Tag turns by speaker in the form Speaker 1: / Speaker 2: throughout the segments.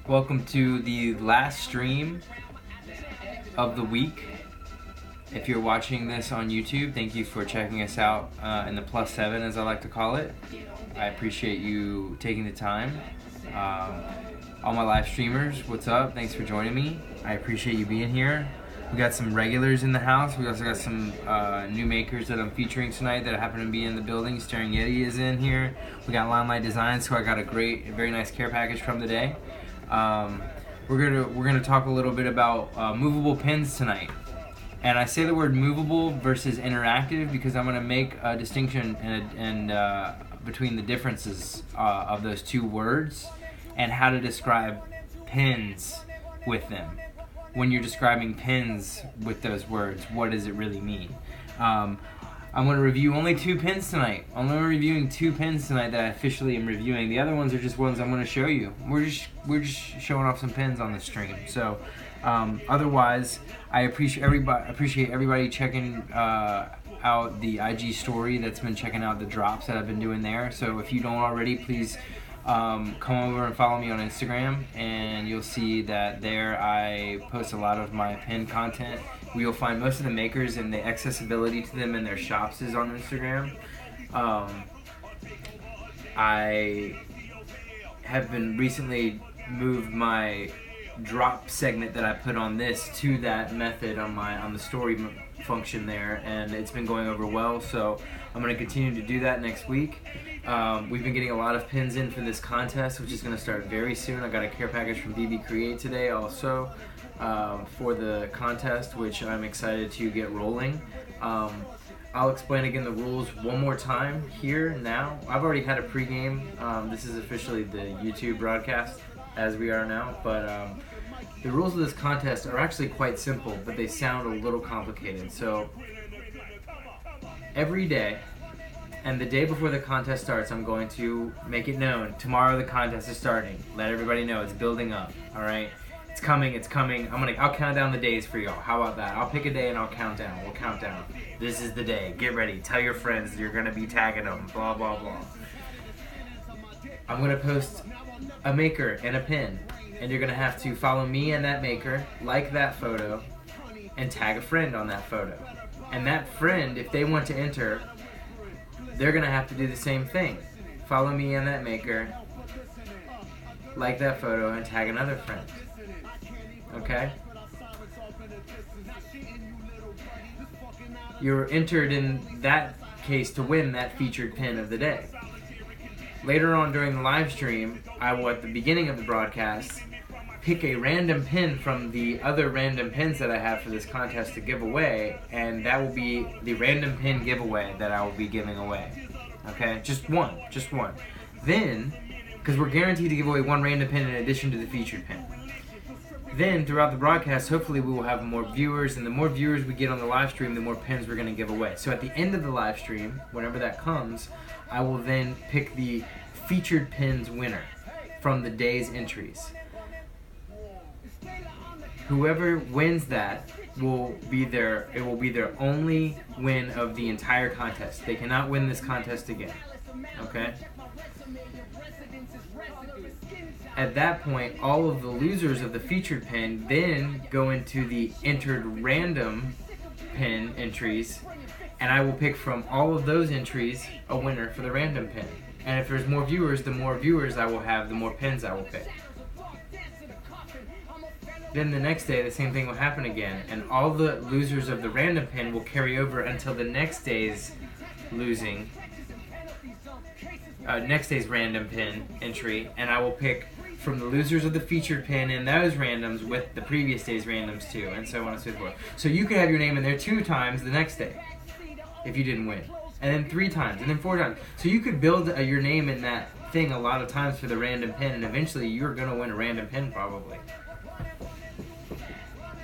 Speaker 1: Welcome to the last stream of the week. If you're watching this on YouTube, thank you for checking us out in the +7, as I like to call it. I appreciate you taking the time. All my live streamers, what's up? Thanks for joining me. I appreciate you being here. We got some regulars in the house. We also got some new makers that I'm featuring tonight that happen to be in the building. Staring Yeti is in here. We got Limelight Designs, who I got a very nice care package from today. We're gonna talk a little bit about movable pins tonight. And I say the word movable versus interactive because I'm gonna make a distinction between the differences of those two words and how to describe pins with them. When you're describing pins with those words, what does it really mean? I'm going to review only 2 pins tonight. I'm only reviewing 2 pins tonight that I officially am reviewing. The other ones are just ones I'm going to show you. We're just showing off some pins on the stream. So otherwise, I appreciate everybody checking out the IG story that's been checking out the drops that I've been doing there. So if you don't already, please come over and follow me on Instagram, and you'll see that there I post a lot of my pin content. You'll find most of the makers and the accessibility to them in their shops is on Instagram. I have been recently moved my drop segment that I put on this to that method on the story function there, and it's been going over well, so I'm going to continue to do that next week. We've been getting a lot of pins in for this contest, which is going to start very soon. I got a care package from BB Create today also for the contest, which I'm excited to get rolling. I'll explain again the rules one more time here now. I've already had a pregame. This is officially the YouTube broadcast as we are now, but the rules of this contest are actually quite simple, but they sound a little complicated. So every day, and the day before the contest starts, I'm going to make it known. Tomorrow the contest is starting. Let everybody know it's building up. All right, it's coming. It's coming. I'll count down the days for y'all. How about that? I'll pick a day and I'll count down. We'll count down. This is the day. Get ready. Tell your friends you're gonna be tagging them. Blah blah blah. I'm gonna post a maker and a pin, and you're gonna have to follow me and that maker, like that photo, and tag a friend on that photo. And that friend, if they want to enter, they're gonna have to do the same thing. Follow me and that maker, like that photo, and tag another friend. Okay? You're entered in that case to win that featured pin of the day. Later on during the live stream, I will, at the beginning of the broadcast, pick a random pin from the other random pins that I have for this contest to give away, and that will be the random pin giveaway that I will be giving away. Okay? Just one. Then, because we're guaranteed to give away one random pin in addition to the featured pin. Then, throughout the broadcast, hopefully we will have more viewers, and the more viewers we get on the live stream, the more pins we're going to give away. So at the end of the live stream, whenever that comes, I will then pick the featured pins winner from the day's entries. Whoever wins that will be their only win of the entire contest. They cannot win this contest again. Okay? At that point, all of the losers of the featured pin then go into the entered random pin entries, and I will pick from all of those entries a winner for the random pin. And if there's more viewers, the more viewers I will have, the more pins I will pick. Then the next day, the same thing will happen again, and all the losers of the random pin will carry over until the next day's random pin entry, and I will pick from the losers of the featured pin and those randoms with the previous day's randoms too, and so on and so forth. So you could have your name in there 2 times the next day if you didn't win, and then 3 times, and then 4 times. So you could build your name in that thing a lot of times for the random pin, and eventually you're gonna win a random pin probably.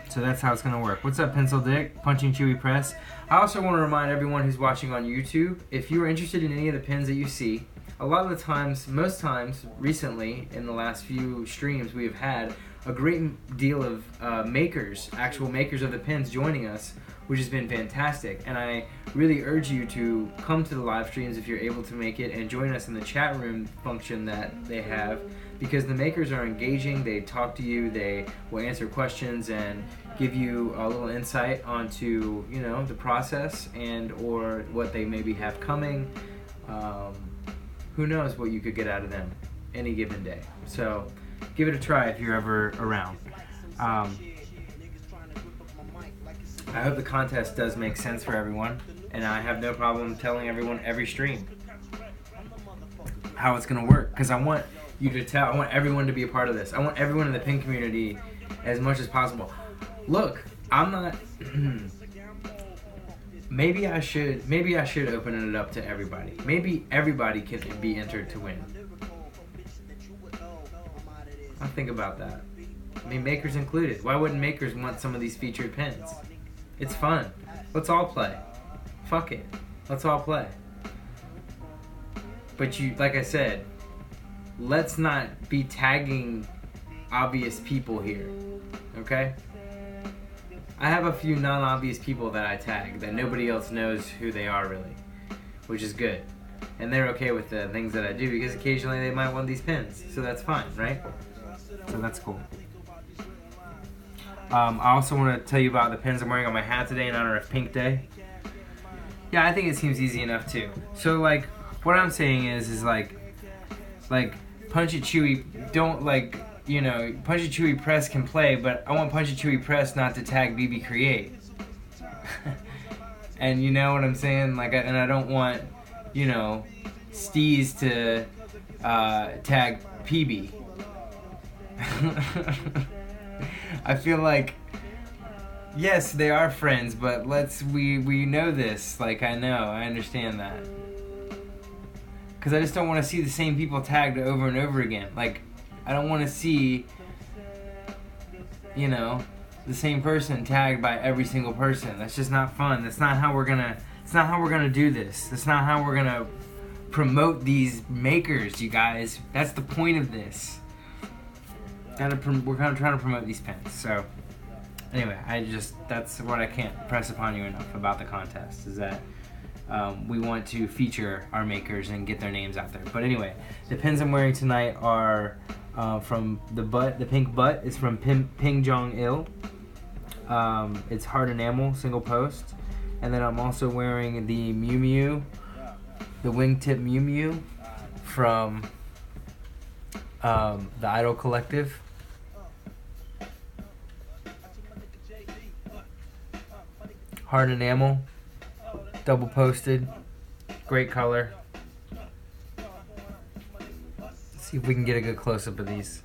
Speaker 1: So that's how it's going to work. What's up, Pencil Dick? Punching Chewy Press. I also want to remind everyone who's watching on YouTube, if you're interested in any of the pins that you see, a lot of the times, most times, recently, in the last few streams, we have had a great deal of makers, actual makers of the pins joining us, which has been fantastic. And I really urge you to come to the live streams if you're able to make it and join us in the chat room function that they have. because the makers are engaging. They talk to you, they will answer questions and give you a little insight onto, you know, the process and or what they maybe have coming. Who knows what you could get out of them any given day. So give it a try if you're ever around. I hope the contest does make sense for everyone, and I have no problem telling everyone every stream how it's going to work, because I want you to tell. I want everyone to be a part of this. I want everyone in the pin community as much as possible. Look, I'm not. Maybe I should open it up to everybody. Maybe everybody can be entered to win. I'll think about that. I mean, makers included. Why wouldn't makers want some of these featured pins? It's fun. Let's all play. Fuck it. Let's all play. But you, like I said, let's not be tagging obvious people here, okay? I have a few non-obvious people that I tag that nobody else knows who they are really, which is good. And they're okay with the things that I do because occasionally they might want these pins, so that's fine, right? So that's cool. I also want to tell you about the pins I'm wearing on my hat today in honor of Pink Day. Yeah, I think it seems easy enough too. So like, what I'm saying is like Punch It Chewy, don't like, you know, Punch It Chewy Press can play, but I want Punch It Chewy Press not to tag BB Create. And you know what I'm saying? Like, and I don't want, you know, Steez to tag PB. I feel like, yes, they are friends, but we know this. Like, I understand that. Because I just don't want to see the same people tagged over and over again. Like, I don't want to see, you know, the same person tagged by every single person. That's just not fun. That's not how we're gonna. It's not how we're gonna do this. That's not how we're gonna promote these makers, you guys. That's the point of this. We're kind of trying to promote these pins. So, anyway, that's what I can't press upon you enough about the contest, is that we want to feature our makers and get their names out there. But anyway, the pins I'm wearing tonight are from the butt. The pink butt is from Ping Jong Il. It's hard enamel, single post. And then I'm also wearing the Mew Mew, the wingtip Mew Mew from the Idol Collective. Hard enamel, double posted, great color. Let's see if we can get a good close-up of these.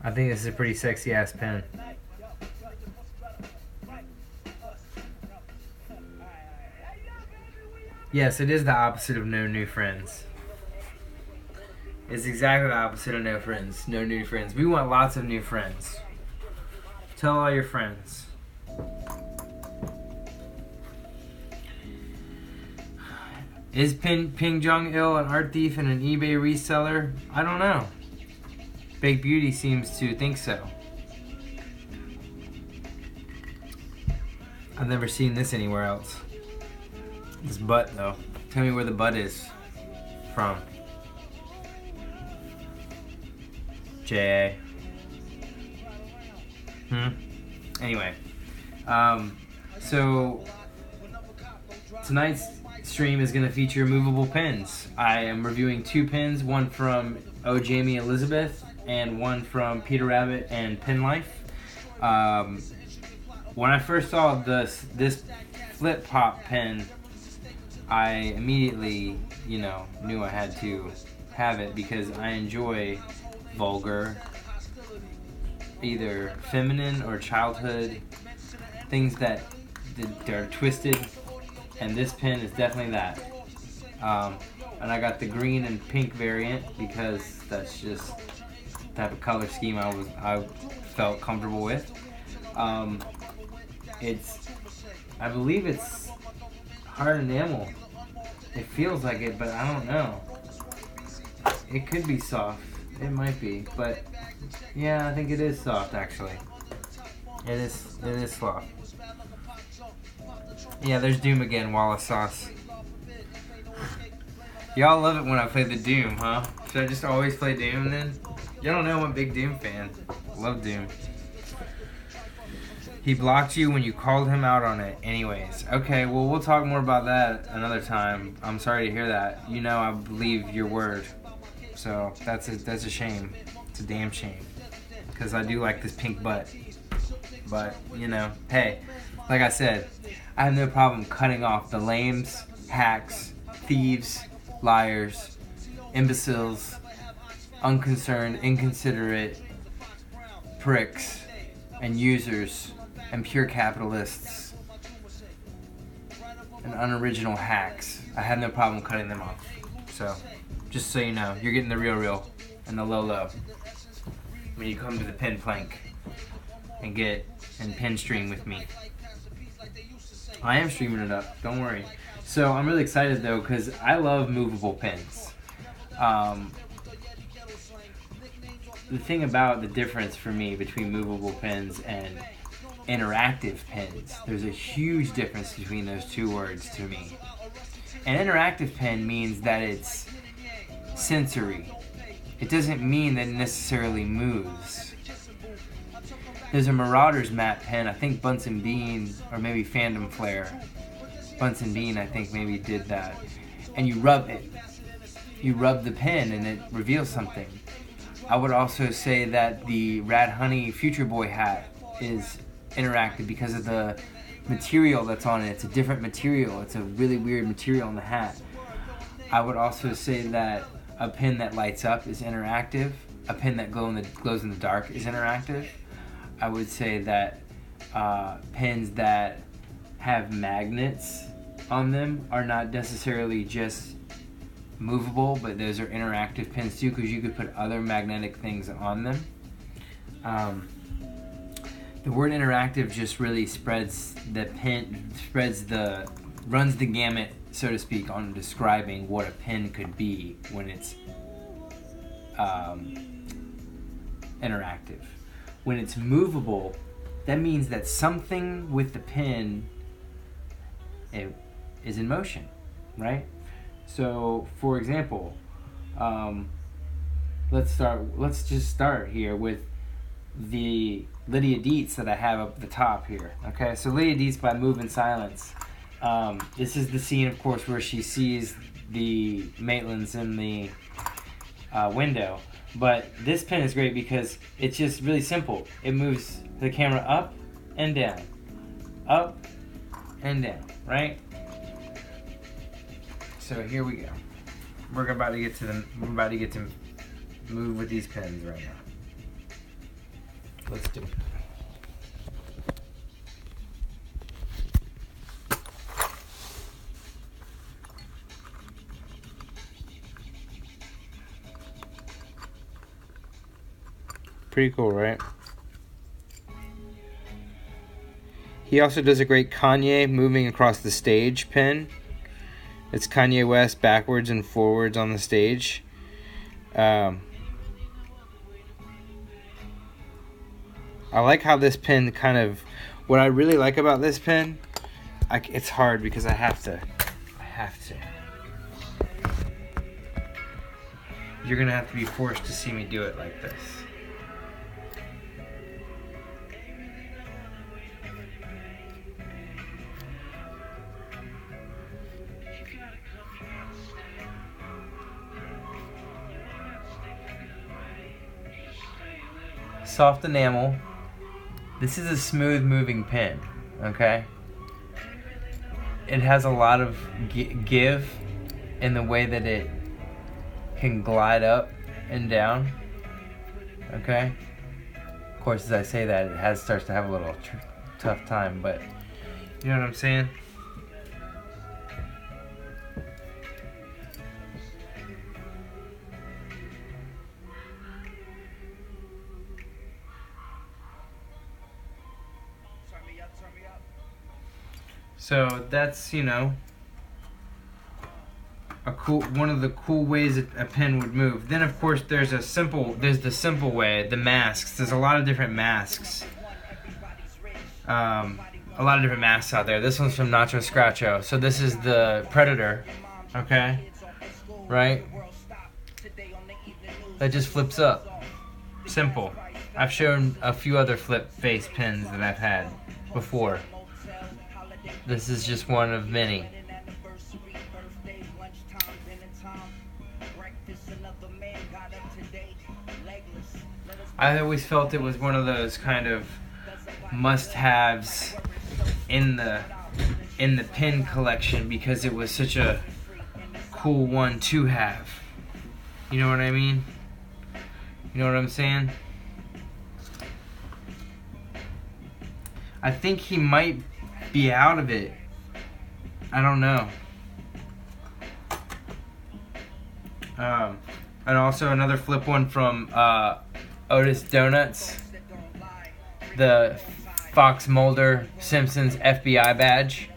Speaker 1: I think this is a pretty sexy ass pen. Yes, it is the opposite of no new friends. It's exactly the opposite of no friends. No new friends. We want lots of new friends. Tell all your friends. Is Ping Jong Il an art thief and an eBay reseller? I don't know. Baked Beauty seems to think so. I've never seen this anywhere else. This butt, though. Tell me where the butt is from. J.A. Anyway. So, tonight's stream is going to feature movable pins. I am reviewing 2 pins, one from Oh Jamie Elizabeth and one from Peter Rabbit and Pin Life. When I first saw this flip pop pin, I immediately, you know, knew I had to have it because I enjoy vulgar, either feminine or childhood things that are twisted, and this pin is definitely that. And I got the green and pink variant because that's just the type of color scheme I felt comfortable with. I believe it's hard enamel. It feels like it, but I don't know. It could be soft. It might be, but yeah, I think it is soft actually. It is soft. Yeah, there's Doom again, Wallace Sauce. Y'all love it when I play the Doom, huh? Should I just always play Doom then? Y'all don't know I'm a big Doom fan. Love Doom. He blocked you when you called him out on it anyways. Okay, well, we'll talk more about that another time. I'm sorry to hear that. You know I believe your word. So that's a shame. It's a damn shame. Because I do like this pink butt. But, you know, hey, like I said, I have no problem cutting off the lames, hacks, thieves, liars, imbeciles, unconcerned, inconsiderate pricks, and users, and pure capitalists, and unoriginal hacks. I have no problem cutting them off. So, just so you know, you're getting the real and the low when you come to the pin plank and pin stream with me. I am streaming it up, don't worry. So I'm really excited though, because I love movable pins. The thing about the difference for me between movable pins and interactive pins, there's a huge difference between those two words to me. An interactive pin means that it's sensory. It doesn't mean that it necessarily moves. There's a Marauders map pin, I think Bunsen Bean, or maybe Fandom Flare. Bunsen Bean, I think, maybe did that. And you rub it. You rub the pin and it reveals something. I would also say that the Rad Honey Future Boy hat is interactive because of the material that's on it. It's a different material. It's a really weird material on the hat. I would also say that a pin that lights up is interactive. A pin that glows in the dark is interactive. I would say that pins that have magnets on them are not necessarily just movable, but those are interactive pins too, because you could put other magnetic things on them. The word interactive just really runs the gamut, so to speak, on describing what a pin could be when it's interactive. When it's movable, that means that something with the pin is in motion, right? So, for example, let's just start here with the Lydia Deetz that I have up at the top here. Okay, so Lydia Deetz by Move in Silence. This is the scene, of course, where she sees the Maitlands in the window. But this pin is great because it's just really simple. It moves the camera up and down, right? So here we go. We're about to get to move with these pins right now. Let's do it. Pretty cool, right? He also does a great Kanye moving across the stage pin. It's Kanye West backwards and forwards on the stage. I like how this pin kind of... What I really like about this pin... it's hard because I have to. You're going to have to be forced to see me do it like this. Soft enamel. This is a smooth moving pin, okay? It has a lot of give in the way that it can glide up and down, okay? Of course, as I say that, it starts to have a little tough time, but you know what I'm saying? So that's, you know, one of the cool ways a pen would move. Then of course there's the simple way, the masks. There's a lot of different masks. A lot of different masks out there. This one's from Nacho Scratcho. So this is the Predator, okay? Right? That just flips up. Simple. I've shown a few other flip face pens that I've had before. This is just one of many. I always felt it was one of those kind of must-haves in the pen collection because it was such a cool one to have. You know what I mean? You know what I'm saying? I think he might be out of it. I don't know. And also another flip one from Otis Donuts. The Fox Mulder Simpsons FBI badge.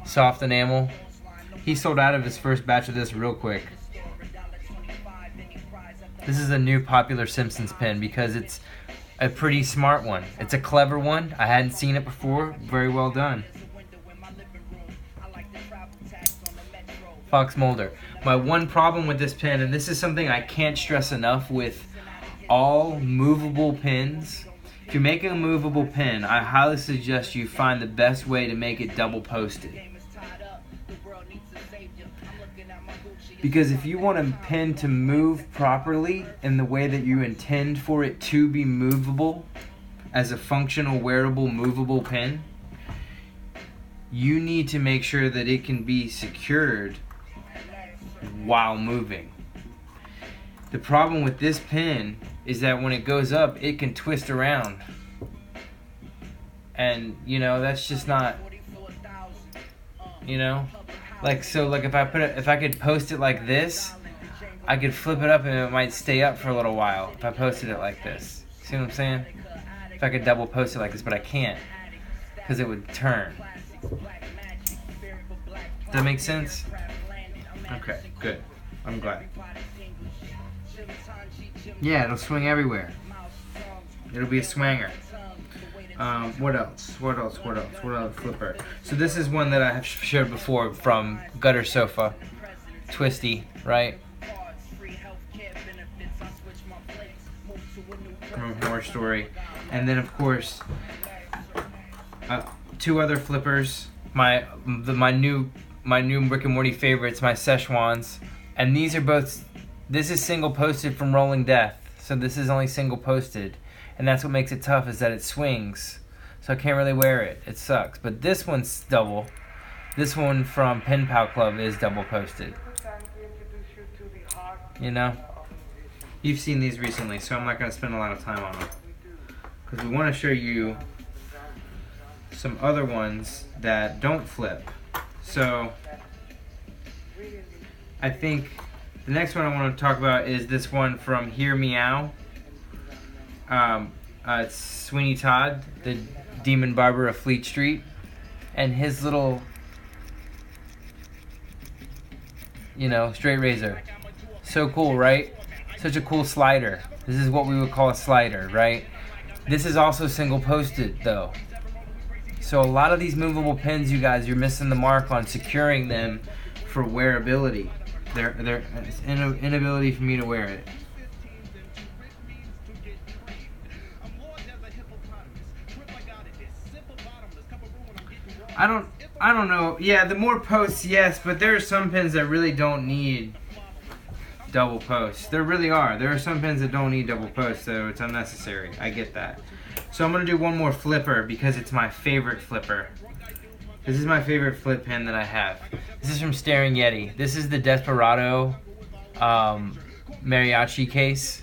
Speaker 1: Soft enamel. He sold out of his first batch of this real quick. This is a new popular Simpsons pen because it's a pretty smart one. It's a clever one. I hadn't seen it before. Very well done. Fox Mulder. My one problem with this pen, and this is something I can't stress enough with all movable pens. If you're making a movable pen, I highly suggest you find the best way to make it double posted. Because if you want a pen to move properly in the way that you intend for it to be movable, as a functional, wearable, movable pen, you need to make sure that it can be secured while moving. The problem with this pen is that when it goes up, it can twist around. And, you know, that's just not, you know? Like, so, like, if I could post it like this, I could flip it up and it might stay up for a little while if I posted it like this. See what I'm saying? If I could double post it like this, but I can't because it would turn. Does that make sense? Okay, good. I'm glad. Yeah, it'll swing everywhere. It'll be a swanger. What else? What other flipper? So this is one that I have showed before from Gutter Sofa. Twisty, right? From a Horror Story. And then of course, two other flippers. My new Rick and Morty favorites, my Szechuans. And these are both, this is single posted from Rolling Death. So this is only single posted. And that's what makes it tough, is that it swings. So I can't really wear it. It sucks. But this one's double. This one from Pen Pal Club is double posted. You know? You've seen these recently, so I'm not going to spend a lot of time on them. Because we want to show you some other ones that don't flip. So I think the next one I want to talk about is this one from Hear Meow. It's Sweeney Todd, the Demon Barber of Fleet Street, and his little, you know, straight razor. So cool, right? Such a cool slider. This is what we would call a slider, right? This is also single posted though. So a lot of these movable pens, you guys, you're missing the mark on securing them for wearability. It's inability for me to wear it. I don't know. Yeah, the more posts, yes, but there are some pens that really don't need double posts. There really are. There are some pens that don't need double posts, so it's unnecessary. I get that. So I'm going to do one more flipper because it's my favorite flipper. This is my favorite flip pen that I have. This is from Staring Yeti. This is the Desperado mariachi case,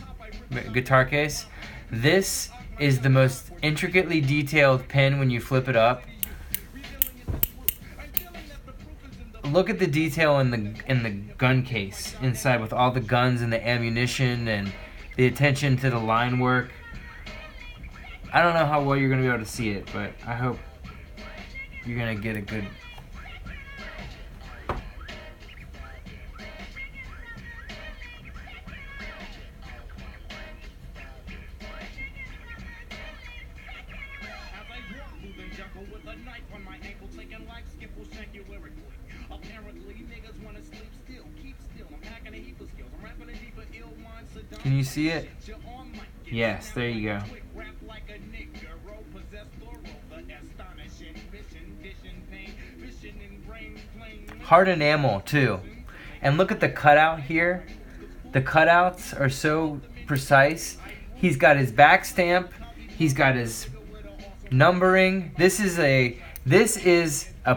Speaker 1: guitar case. This is the most intricately detailed pen when you flip it up. Look at the detail in the gun case inside with all the guns and the ammunition and the attention to the line work. I don't know how well you're going to be able to see it, but I hope you're going to get a good... Can you see it? Yes, there you go. Hard enamel too. And look at the cutout here. The cutouts are so precise. He's got his back stamp. He's got his numbering. This is a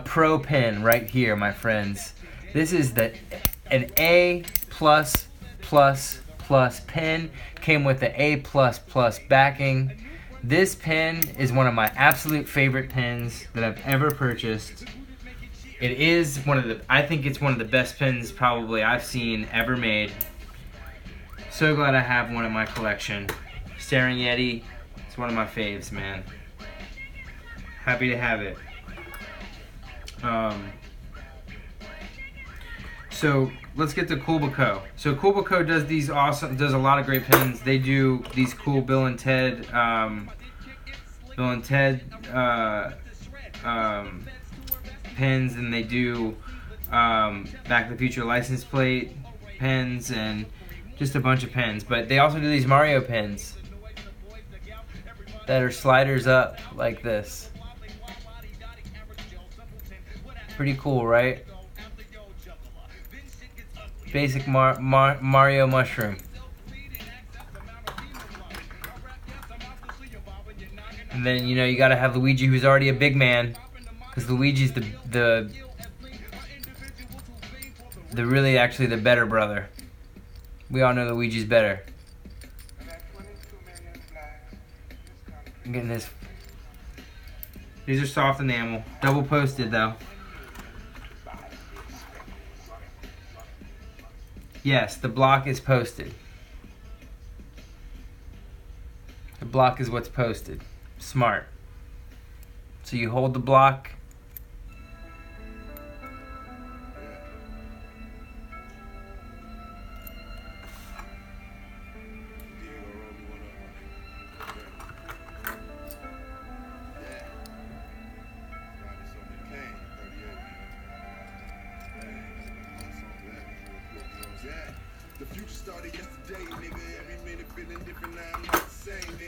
Speaker 1: pro pen right here, my friends. This is an A+++ pen. Came with the A++ backing. This pen is one of my absolute favorite pens that I've ever purchased. It is I think it's one of the best pens probably I've seen ever made. So glad I have one in my collection. Staring Yeti, it's one of my faves, man. Happy to have it. So let's get to Coolbaco. So Coolbaco does a lot of great pens. They do these cool Bill and Ted pens, and they do Back to the Future license plate pens and just a bunch of pens. But they also do these Mario pens that are sliders up like this. Pretty cool, right? Basic Mario mushroom. And then, you know, you gotta have Luigi, who's already a big man, because Luigi's the really actually the better brother. We all know Luigi's better. I'm getting this. These are soft enamel, double posted though. Yes, the block is posted. The block is what's posted. Smart. So you hold the block.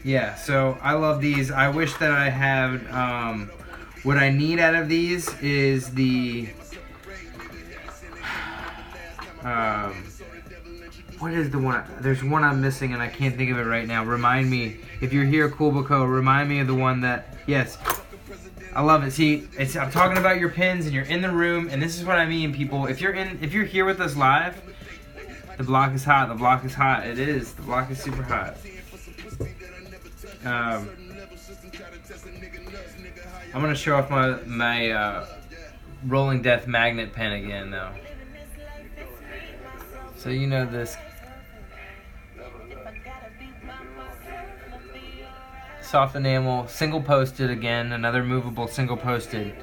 Speaker 1: Yeah, so I love these. I wish that I had, what I need out of these is the, what is the one? There's one I'm missing and I can't think of it right now. Remind me, if you're here, Coolbaco, remind me of the one that, yes. I love it. See, I'm talking about your pins and you're in the room, and this is what I mean, people. If you're here with us live, the block is hot. The block is hot. It is. The block is super hot. I'm gonna show off my Rolling Death magnet pen again, though. So you know this. Soft enamel, single posted again, another movable single posted.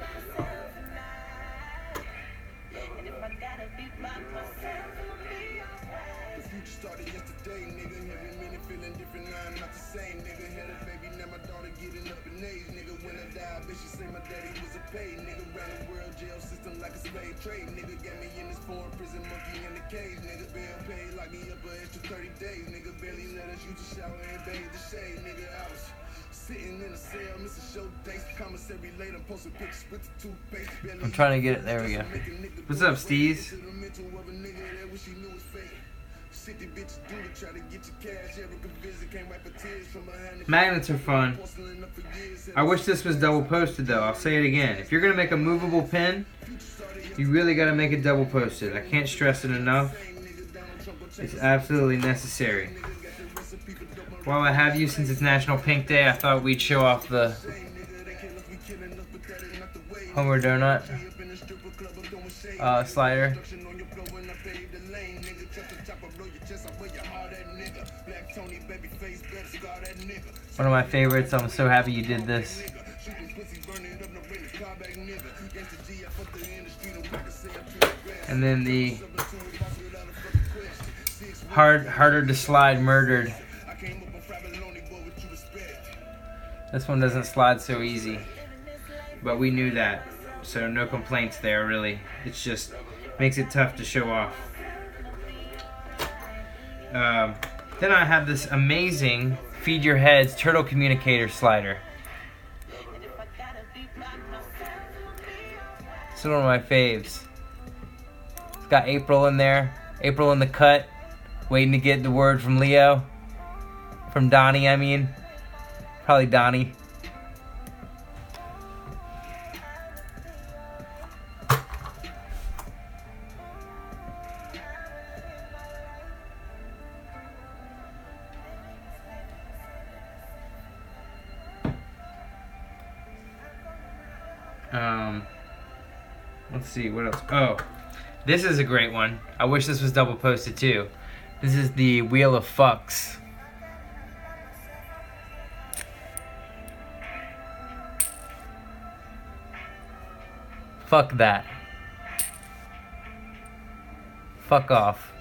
Speaker 1: I'm trying to get it. There we go. What's up, Steez? Magnets are fun. I wish this was double posted though. I'll say it again. If you're gonna make a movable pen, you really gotta make it double posted. I can't stress it enough. It's absolutely necessary. While I have you, since it's National Pink Day, I thought we'd show off the Homer Donut slider. One of my favorites. I'm so happy you did this. And then the harder to slide murdered. This one doesn't slide so easy. but we knew that, so no complaints there really. It's just makes it tough to show off. Then I have this amazing Feed Your Heads Turtle Communicator slider. It's one of my faves. It's got April in there. April in the cut. Waiting to get the word from Leo. From Donnie, I mean. Probably Donnie. Let's see, what else? Oh, this is a great one. I wish this was double posted too. This is the Wheel of Fucks. Fuck that. Fuck off.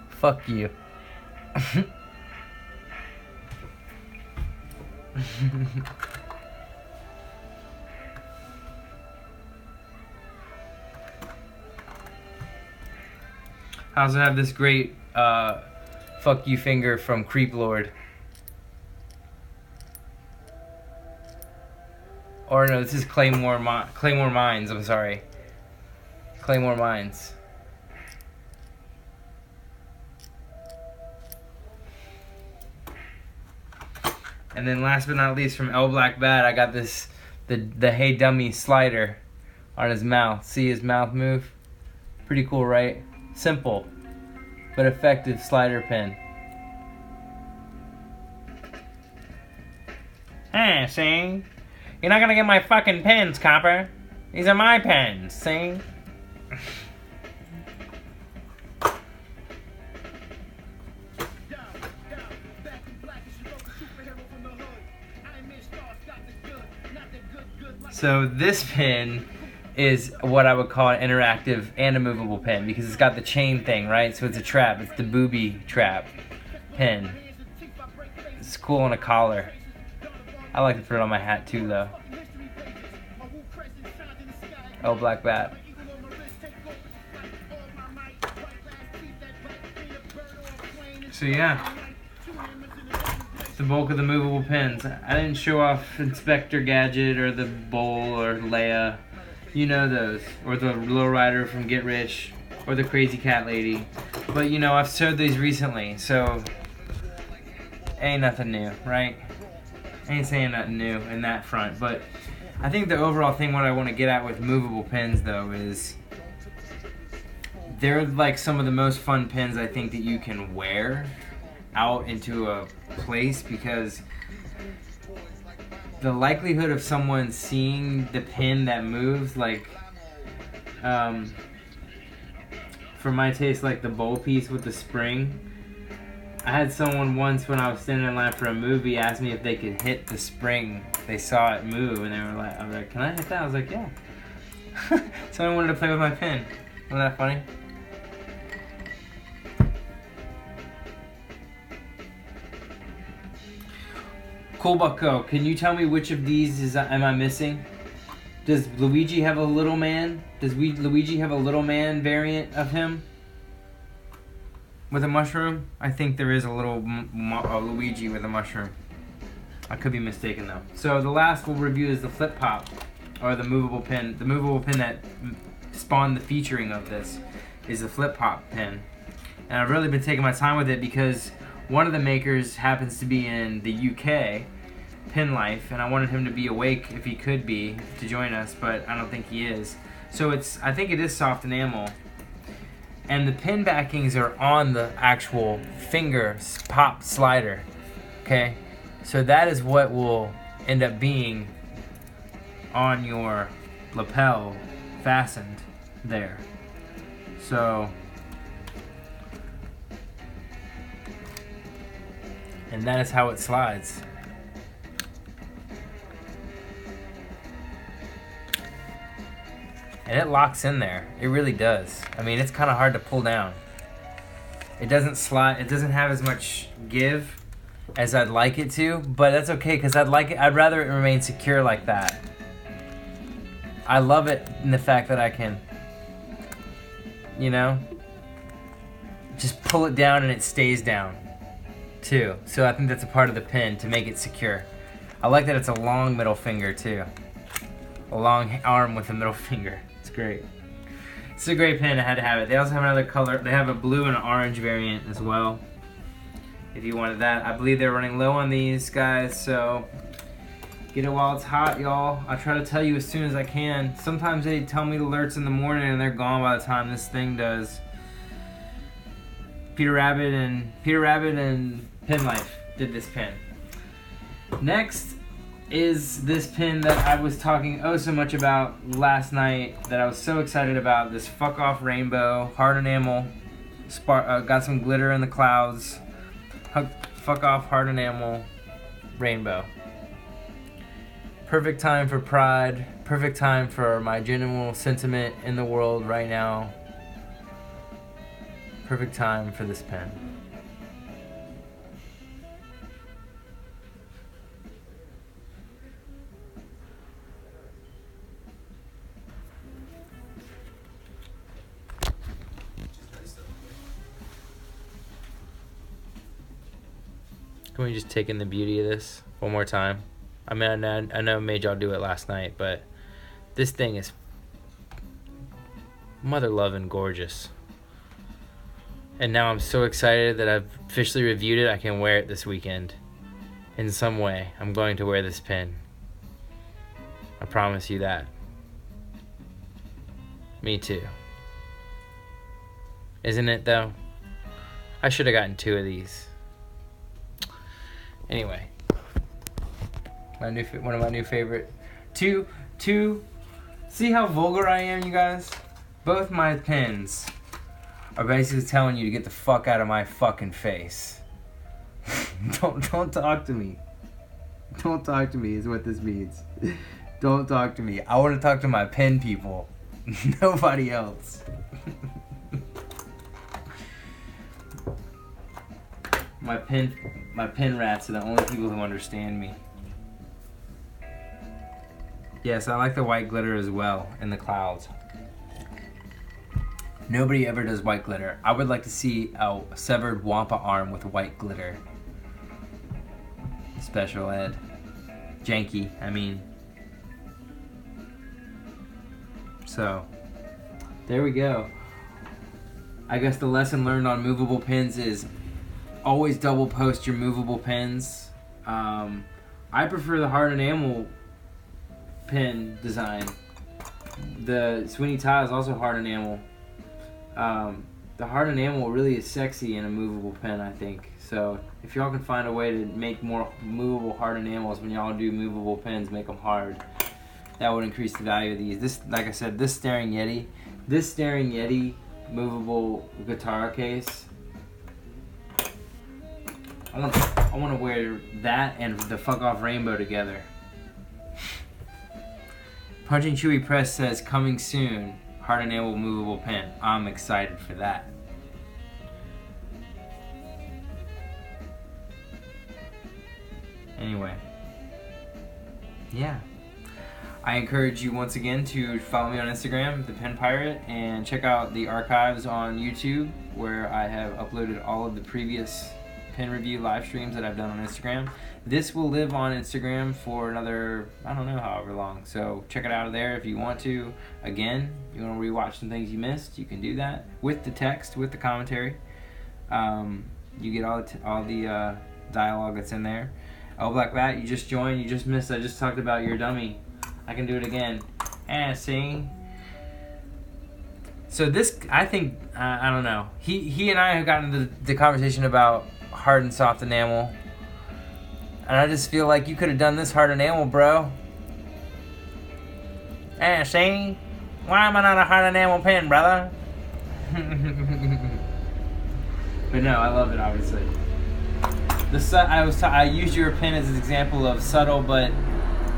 Speaker 1: Fuck you. I also have this great fuck you finger from Creep Lord. Or no, this is Claymore Mines, I'm sorry. Claymore Mines. And then last but not least from L Black Bat, I got this, the Hey Dummy slider on his mouth. See his mouth move? Pretty cool, right? Simple, but effective slider pen. Hey, see? You're not gonna get my fucking pens, copper. These are my pens, see? So this pen is what I would call an interactive and a movable pen because it's got the chain thing, right? So it's a trap. It's the booby trap pen. It's cool on a collar. I like to put it on my hat too, though. Oh, Black Bat. So yeah, the bulk of the movable pens. I didn't show off Inspector Gadget or the Bowl or Leia. You know those. Or the Lowrider from Get Rich. Or the Crazy Cat Lady. But you know, I've sewed these recently, so ain't nothing new, right? Ain't saying nothing new in that front. But I think the overall thing, what I want to get at with movable pens though, is they're like some of the most fun pens I think that you can wear out into a place, because the likelihood of someone seeing the pin that moves, like for my taste, like the bowl piece with the spring. I had someone once when I was standing in line for a movie ask me if they could hit the spring. They saw it move and they were like, I was like, can I hit that? I was like, yeah. Someone wanted to play with my pen. Wasn't that funny? Cool Bucko, can you tell me which of these am I missing? Does Luigi have a little man? Does Luigi have a little man variant of him? With a mushroom? I think there is a little Luigi with a mushroom. I could be mistaken though. So the last we'll review is the Flip Pop, or the movable pen. The movable pen that spawned the featuring of this is the Flip Pop pen. And I've really been taking my time with it because one of the makers happens to be in the UK, Pen Life, and I wanted him to be awake if he could be to join us, but I don't think he is. So I think it is soft enamel. And the pin backings are on the actual finger pop slider, okay? So that is what will end up being on your lapel fastened there. So, and that is how it slides. And it locks in there. It really does. I mean, it's kind of hard to pull down. It doesn't slide. It doesn't have as much give as I'd like it to, but that's okay because I'd rather it remain secure like that. I love it in the fact that I can, you know, just pull it down and it stays down too. So I think that's a part of the pin to make it secure. I like that it's a long middle finger too. A long arm with a middle finger. It's great. It's a great pin. I had to have it. They also have another color. They have a blue and an orange variant as well, if you wanted that. I believe they're running low on these guys, so get it while it's hot, y'all. I try to tell you as soon as I can. Sometimes they tell me alerts in the morning and they're gone by the time this thing does. Peter Rabbit and Pin Life did this pin. Next is this pin that I was talking so much about last night, that I was so excited about. This Fuck Off Rainbow hard enamel, got some glitter in the clouds. Fuck Off hard enamel rainbow. Perfect time for pride. Perfect time for my general sentiment in the world right now. Perfect time for this pen. Can we just take in the beauty of this one more time? I mean, I know I made y'all do it last night, but this thing is mother loving gorgeous. And now I'm so excited that I've officially reviewed it. I can wear it this weekend. In some way, I'm going to wear this pin. I promise you that. Me too. Isn't it though? I should have gotten 2 of these. Anyway, one of my new favorite. Two. See how vulgar I am, you guys? Both my pins are basically telling you to get the fuck out of my fucking face. Don't talk to me. Don't talk to me is what this means. Don't talk to me. I want to talk to my pen people. Nobody else. My pen rats are the only people who understand me. Yes, I like the white glitter as well in the clouds. Nobody ever does white glitter. I would like to see a severed Wampa arm with white glitter. Special ed. Janky, I mean. So, there we go. I guess the lesson learned on movable pins is always double post your movable pins. I prefer the hard enamel pin design. The Sweeney Todd is also hard enamel. The hard enamel really is sexy in a movable pen, I think. So if y'all can find a way to make more movable hard enamels when y'all do movable pens, make them hard. That would increase the value of these. This, like I said, this Staring Yeti movable guitar case. I want to wear that and the Fuck Off Rainbow together. Punching Chewy Press says coming soon. Hard enamel movable pen. I'm excited for that. Anyway. Yeah. I encourage you once again to follow me on Instagram, The Pen Pirate, and check out the archives on YouTube where I have uploaded all of the previous pen review live streams that I've done on Instagram. This will live on Instagram for another, I don't know, however long. So check it out there if you want to. Again, you want to rewatch some things you missed, you can do that with the text, with the commentary. You get all the dialogue that's in there. Oh, Black Bat, you just joined, you just missed. I just talked about your dummy. I can do it again. See? So this, I think, I don't know. He and I have gotten into the conversation about hard and soft enamel. And I just feel like you could have done this hard enamel, bro. See? Why am I not a hard enamel pen, brother? But no, I love it, obviously. I used your pen as an example of subtle but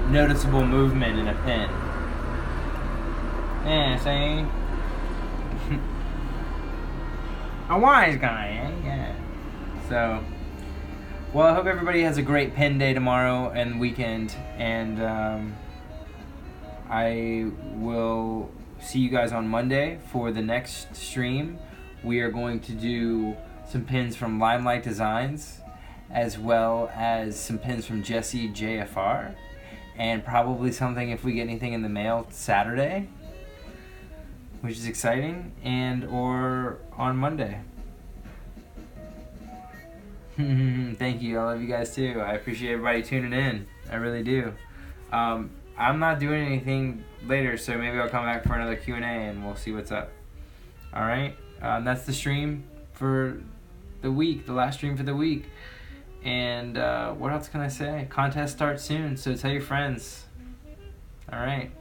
Speaker 1: noticeable movement in a pen. See? A wise guy, eh? Yeah. So, Well, I hope everybody has a great pen day tomorrow and weekend, and I will see you guys on Monday for the next stream. We are going to do some pins from Limelight Designs, as well as some pins from Jesse JFR, and probably something if we get anything in the mail Saturday, which is exciting, and or on Monday. Thank you. I love you guys too. I appreciate everybody tuning in. I really do. I'm not doing anything later, so maybe I'll come back for another Q&A and we'll see what's up. All right. That's the stream for the week, the last stream for the week. And what else can I say? Contest starts soon, so tell your friends. All right.